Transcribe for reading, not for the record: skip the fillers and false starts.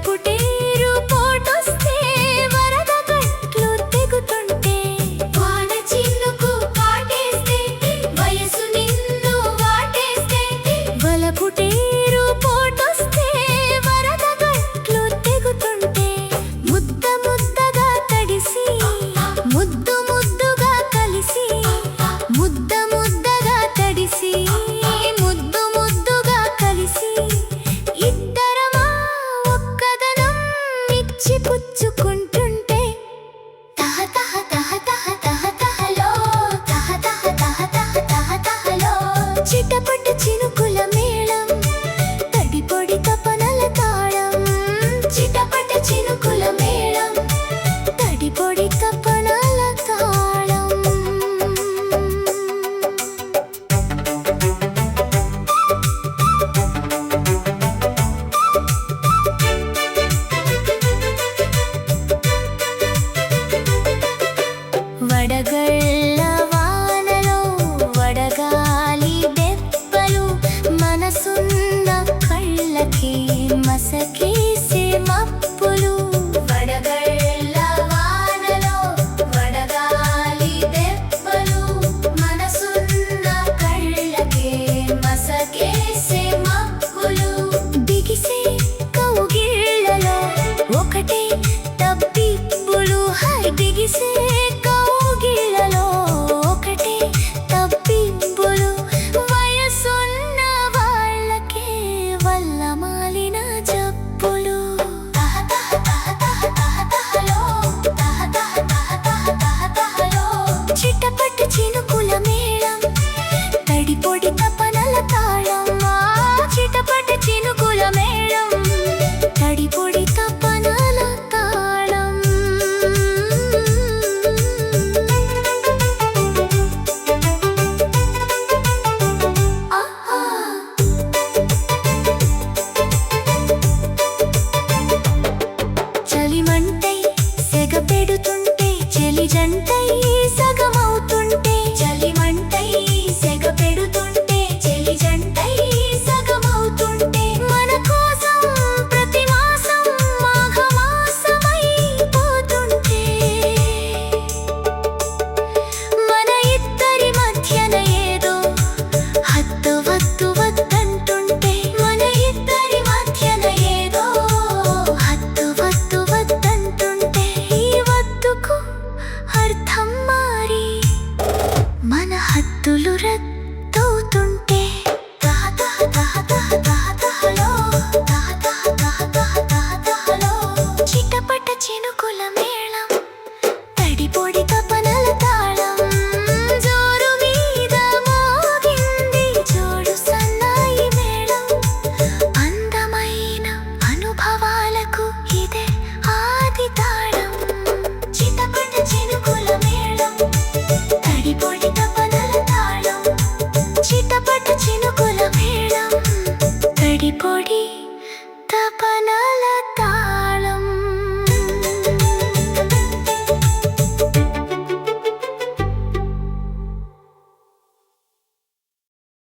చిటపుటేరు పోటొస్తే వరద గట్లు తెగుతుంటే వాన చినుకు కాటేస్తే వయసు నిన్ను వాటేస్తే వలపుటేరు పోటొస్తే వరద గట్లు తెగుతుంటే ముద్ద ముద్దగా తడిసి ముద్దు ముద్దుగా కలిసి ముద్ద ముద్దగా తడిసి ముద్దు ముద్దుగా కలిసి ఇద్దరమా ఒక్కదనం ఇచ్చి పుచ్చుకుంటుంటే తహ తహ తహ తహ తహ తహలో తహ తహ తహ తహ తహ తహలో చిటపట చినుకుల మేళం తడిపొడి తపనల తాళం చిటపట చినుకుల మేళం తడిపొడి తపనల తాళం వడగళ్ళ వానలో వడగాలి దెబ్బలు మనసున్న కళ్ళకి మసకేసే మప్పులు వడగళ్ళ వానలో వడగాలి దెబ్బలు మనసున్న కళ్ళకి మసకేసే మప్పులు బిగిసే కౌగిళ్ళలో ఒకటే తప్పిప్పులు హై బిగిసే కౌగిళ్ళలో ఒకటే తప్పిప్పులు వయసున్న వాళ్ళకే వల్ల మాలిన జబ్బులు తహ తహ తహ తహ తహ తహలో తహ తహ తహ తహ తహ తహలో చిటపట చినుకుల మేళం తడిపొడి తపనల తాళం చిటపట చినుకుల మేళం తడిపొడి తపనల తాళం చలిమంటై సెగ పెడుతుంటే చెలి జంటై సగమవుతుంటే చలిమంటై సెగ పెడుతుంటే చెలి జంటై సగమవుతుంటే మన కోసం ప్రతి మాసం మాఘమాసమైపోతుంటే మన ఇద్దరి మధ్యన ఏదో హద్దు వద్దు వద్దంటుంటే మన ఇద్దరి మధ్యన ఏదో హద్దు వద్దు వద్దంటుంటే ఈ వద్దుకు అర్థం మారి మన హద్దులు రద్దవుతుంటే తహ తహ తహ తహ తహ తహలో తహ తహ తహ తహ తహ తహలో చిటపట చినుకుల మేళం తడిపొడి తపనల తాళం జోరు మీద మోగింది జోడు సన్నాయి మేళం అందమైన అనుభవాలకు ఇదే ఆది తాళం చిటపట చినుకుల మేళం తడిపొడి తపనల తాళం చిటపట చినుకుల మేళం తడిపొడి